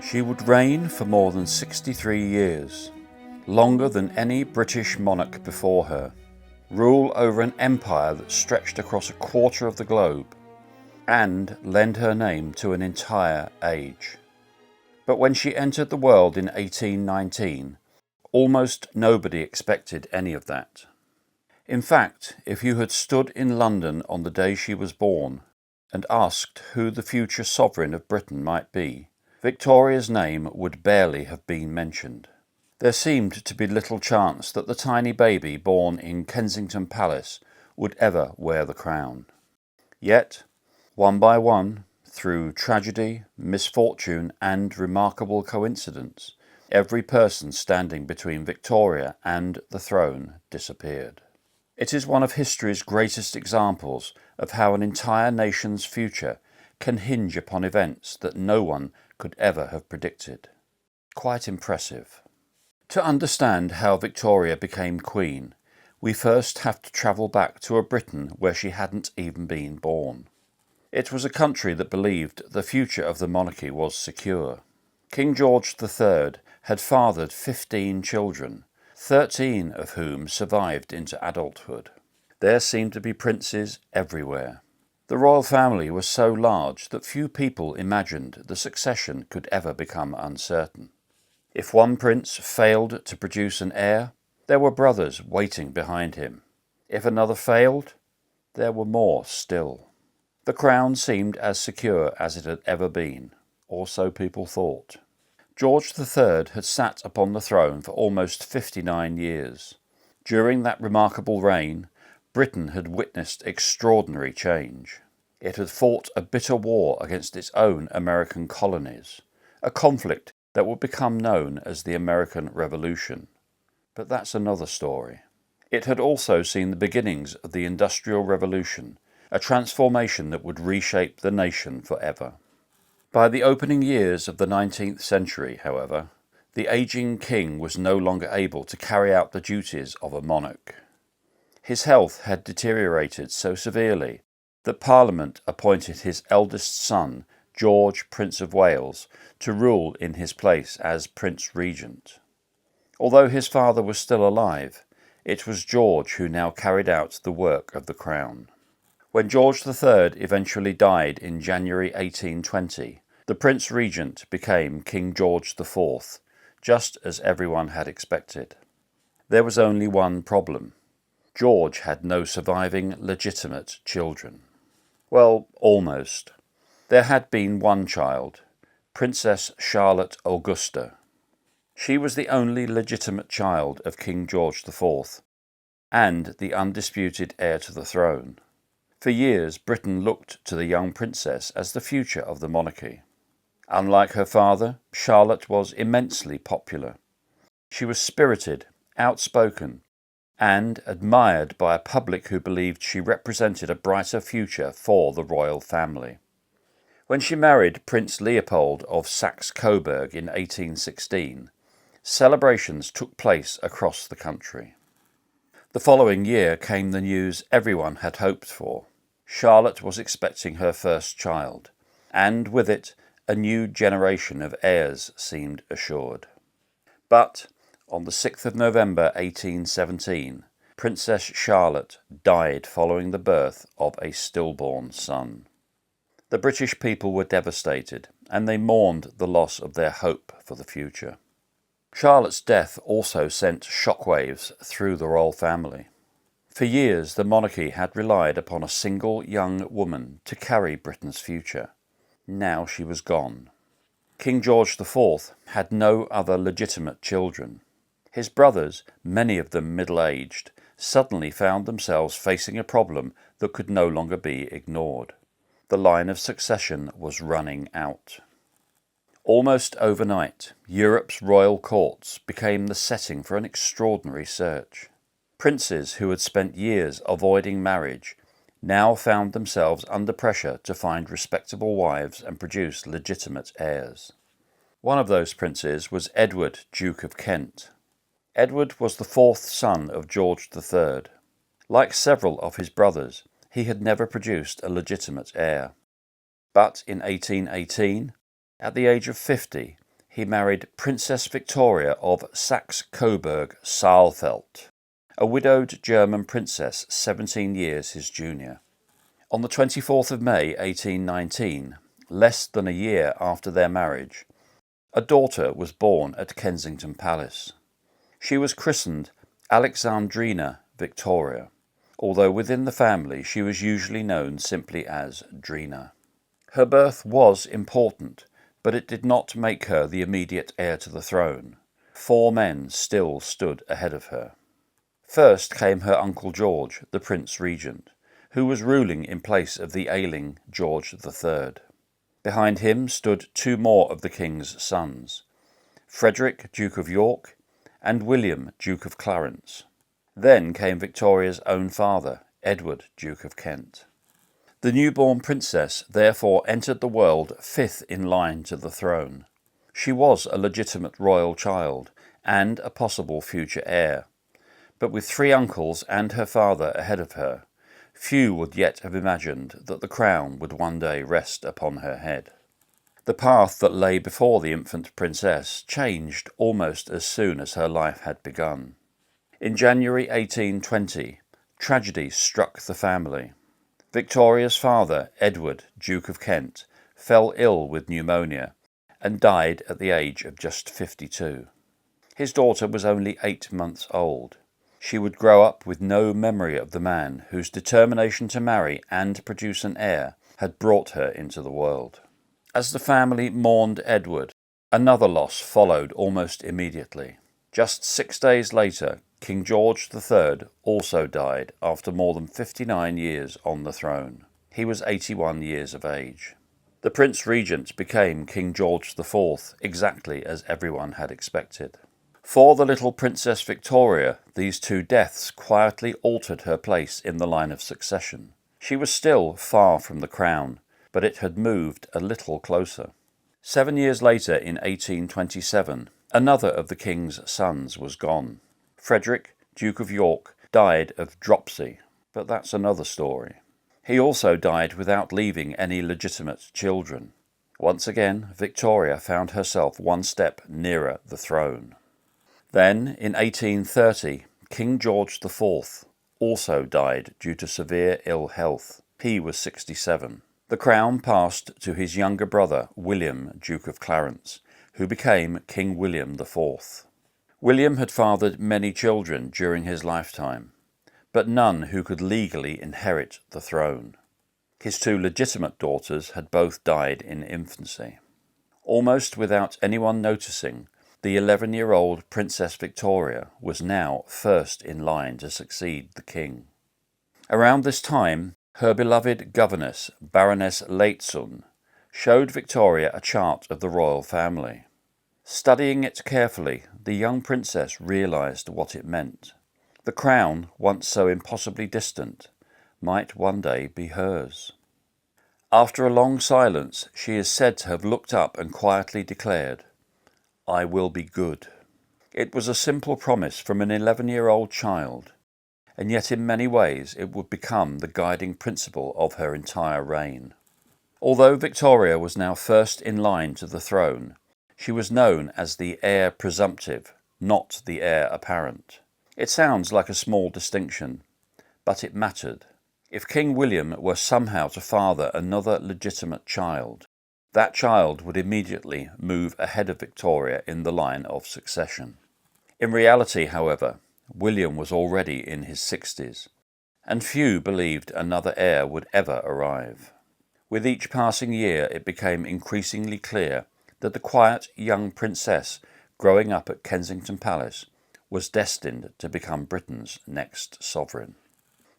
She would reign for more than 63 years, longer than any British monarch before her, rule over an empire that stretched across a quarter of the globe, and lend her name to an entire age. But when she entered the world in 1819, almost nobody expected any of that. In fact, if you had stood in London on the day she was born and asked who the future sovereign of Britain might be, Victoria's name would barely have been mentioned. There seemed to be little chance that the tiny baby born in Kensington Palace would ever wear the crown. Yet, one by one, through tragedy, misfortune, and remarkable coincidence, every person standing between Victoria and the throne disappeared. It is one of history's greatest examples of how an entire nation's future can hinge upon events that no one could ever have predicted. Quite impressive. To understand how Victoria became Queen, we first have to travel back to a Britain where she hadn't even been born. It was a country that believed the future of the monarchy was secure. King George III had fathered 15 children, 13 of whom survived into adulthood. There seemed to be princes everywhere. The royal family was so large that few people imagined the succession could ever become uncertain. If one prince failed to produce an heir, there were brothers waiting behind him. If another failed, there were more still. The crown seemed as secure as it had ever been, or so people thought. George III had sat upon the throne for almost 59 years. During that remarkable reign, Britain had witnessed extraordinary change. It had fought a bitter war against its own American colonies, a conflict that would become known as the American Revolution. But that's another story. It had also seen the beginnings of the Industrial Revolution, a transformation that would reshape the nation forever. By the opening years of the 19th century, however, the ageing king was no longer able to carry out the duties of a monarch. His health had deteriorated so severely that Parliament appointed his eldest son, George, Prince of Wales, to rule in his place as Prince Regent. Although his father was still alive, it was George who now carried out the work of the crown. When George III eventually died in January 1820, the Prince Regent became King George IV, just as everyone had expected. There was only one problem. George had no surviving legitimate children. Well, almost. There had been one child, Princess Charlotte Augusta. She was the only legitimate child of King George IV, and the undisputed heir to the throne. For years, Britain looked to the young princess as the future of the monarchy. Unlike her father, Charlotte was immensely popular. She was spirited, outspoken, and admired by a public who believed she represented a brighter future for the royal family. When she married Prince Leopold of Saxe-Coburg in 1816, celebrations took place across the country. The following year came the news everyone had hoped for. Charlotte was expecting her first child, and with it, a new generation of heirs seemed assured. But on the 6th of November 1817, Princess Charlotte died following the birth of a stillborn son. The British people were devastated, and they mourned the loss of their hope for the future. Charlotte's death also sent shockwaves through the royal family. For years, the monarchy had relied upon a single young woman to carry Britain's future. Now she was gone. King George IV had no other legitimate children. His brothers, many of them middle-aged, suddenly found themselves facing a problem that could no longer be ignored. The line of succession was running out. Almost overnight, Europe's royal courts became the setting for an extraordinary search. Princes who had spent years avoiding marriage now found themselves under pressure to find respectable wives and produce legitimate heirs. One of those princes was Edward, Duke of Kent. Edward was the fourth son of George III. Like several of his brothers, he had never produced a legitimate heir. But in 1818, at the age of 50, he married Princess Victoria of Saxe-Coburg-Saalfeld, a widowed German princess 17 years his junior. On the 24th of May 1819, less than a year after their marriage, a daughter was born at Kensington Palace. She was christened Alexandrina Victoria, although within the family she was usually known simply as Drina. Her birth was important, but it did not make her the immediate heir to the throne. 4 men still stood ahead of her. First came her uncle George, the Prince Regent, who was ruling in place of the ailing George III. Behind him stood 2 more of the king's sons, Frederick, Duke of York, and William, Duke of Clarence. Then came Victoria's own father, Edward, Duke of Kent. The newborn princess therefore entered the world 5th in line to the throne. She was a legitimate royal child and a possible future heir, but with 3 uncles and her father ahead of her, few would yet have imagined that the crown would one day rest upon her head. The path that lay before the infant princess changed almost as soon as her life had begun. In January 1820, tragedy struck the family. Victoria's father, Edward, Duke of Kent, fell ill with pneumonia and died at the age of just 52. His daughter was only 8 months old. She would grow up with no memory of the man whose determination to marry and produce an heir had brought her into the world. As the family mourned Edward, another loss followed almost immediately. Just 6 days later, King George III also died after more than 59 years on the throne. He was 81 years of age. The Prince Regent became King George IV exactly as everyone had expected. For the little Princess Victoria, these 2 deaths quietly altered her place in the line of succession. She was still far from the crown, but it had moved a little closer. 7 years later, in 1827, another of the king's sons was gone. Frederick, Duke of York, died of dropsy, but that's another story. He also died without leaving any legitimate children. Once again, Victoria found herself one step nearer the throne. Then, in 1830, King George IV also died due to severe ill health. He was 67. The crown passed to his younger brother, William, Duke of Clarence, who became King William IV. William had fathered many children during his lifetime, but none who could legally inherit the throne. His 2 legitimate daughters had both died in infancy. Almost without anyone noticing, the 11-year-old Princess Victoria was now first in line to succeed the king. Around this time, her beloved governess, Baroness Leitzun, showed Victoria a chart of the royal family. Studying it carefully, the young princess realized what it meant. The crown, once so impossibly distant, might one day be hers. After a long silence, she is said to have looked up and quietly declared, "I will be good." It was a simple promise from an 11-year-old child, and yet in many ways it would become the guiding principle of her entire reign. Although Victoria was now first in line to the throne, she was known as the heir presumptive, not the heir apparent. It sounds like a small distinction, but it mattered. If King William were somehow to father another legitimate child, that child would immediately move ahead of Victoria in the line of succession. In reality, however, William was already in his 60s, and few believed another heir would ever arrive. With each passing year, it became increasingly clear that the quiet young princess growing up at Kensington Palace was destined to become Britain's next sovereign.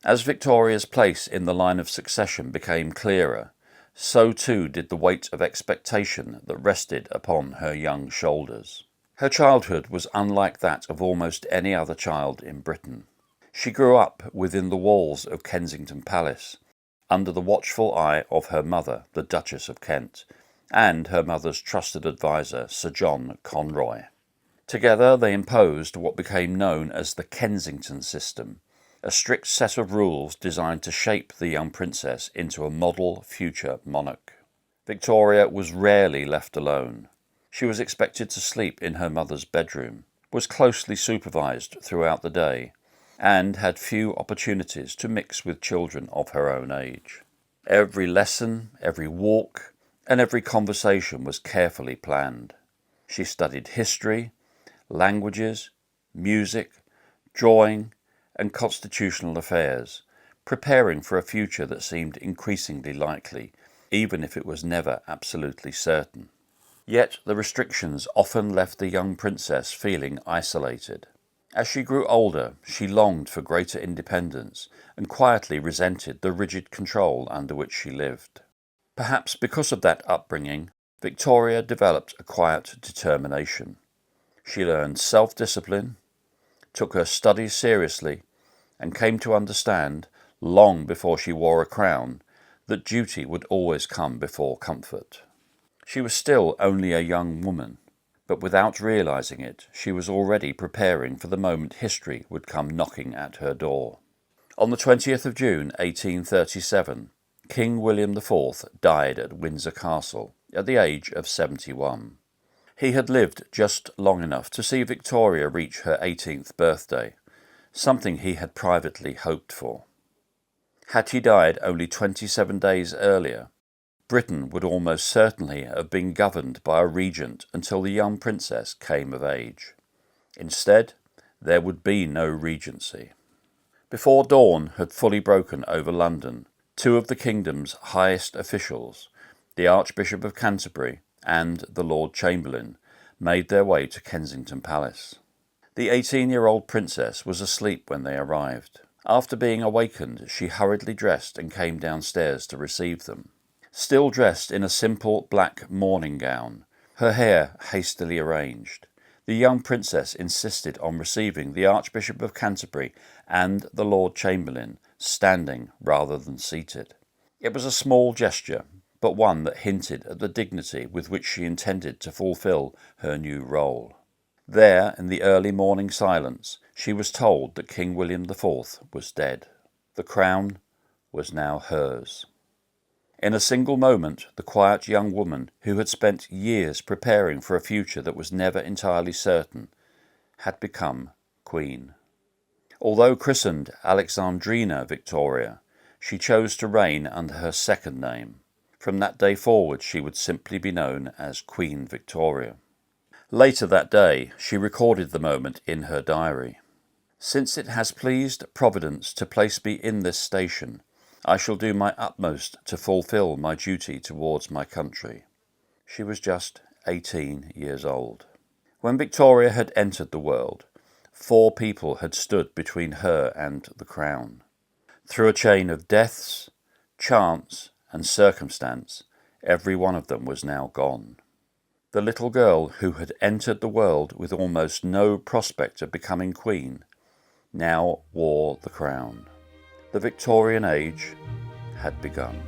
As Victoria's place in the line of succession became clearer, so too did the weight of expectation that rested upon her young shoulders. Her childhood was unlike that of almost any other child in Britain. She grew up within the walls of Kensington Palace, under the watchful eye of her mother, the Duchess of Kent, and her mother's trusted adviser, Sir John Conroy. Together they imposed what became known as the Kensington system, a strict set of rules designed to shape the young princess into a model future monarch. Victoria was rarely left alone. She was expected to sleep in her mother's bedroom, was closely supervised throughout the day, and had few opportunities to mix with children of her own age. Every lesson, every walk, and every conversation was carefully planned. She studied history, languages, music, drawing, and constitutional affairs, preparing for a future that seemed increasingly likely, even if it was never absolutely certain. Yet the restrictions often left the young princess feeling isolated. As she grew older, she longed for greater independence and quietly resented the rigid control under which she lived. Perhaps because of that upbringing, Victoria developed a quiet determination. She learned self-discipline, took her studies seriously, and came to understand, long before she wore a crown, that duty would always come before comfort. She was still only a young woman, but without realizing it, she was already preparing for the moment history would come knocking at her door. On the 20th of June 1837, King William IV died at Windsor Castle at the age of 71. He had lived just long enough to see Victoria reach her 18th birthday, something he had privately hoped for. Had he died only 27 days earlier, Britain would almost certainly have been governed by a regent until the young princess came of age. Instead, there would be no regency. Before dawn had fully broken over London, two of the kingdom's highest officials, the Archbishop of Canterbury and the Lord Chamberlain, made their way to Kensington Palace. The 18-year-old princess was asleep when they arrived. After being awakened, she hurriedly dressed and came downstairs to receive them. Still dressed in a simple black morning gown, her hair hastily arranged, the young princess insisted on receiving the Archbishop of Canterbury and the Lord Chamberlain, standing rather than seated. It was a small gesture, but one that hinted at the dignity with which she intended to fulfil her new role. There, in the early morning silence, she was told that King William IV was dead. The crown was now hers. In a single moment, the quiet young woman, who had spent years preparing for a future that was never entirely certain, had become queen. Although christened Alexandrina Victoria, she chose to reign under her second name. From that day forward, she would simply be known as Queen Victoria. Later that day, she recorded the moment in her diary. "Since it has pleased Providence to place me in this station, I shall do my utmost to fulfil my duty towards my country." She was just 18 years old. When Victoria had entered the world, 4 people had stood between her and the crown. Through a chain of deaths, chance, and circumstance, every one of them was now gone. The little girl who had entered the world with almost no prospect of becoming queen now wore the crown. The Victorian age had begun.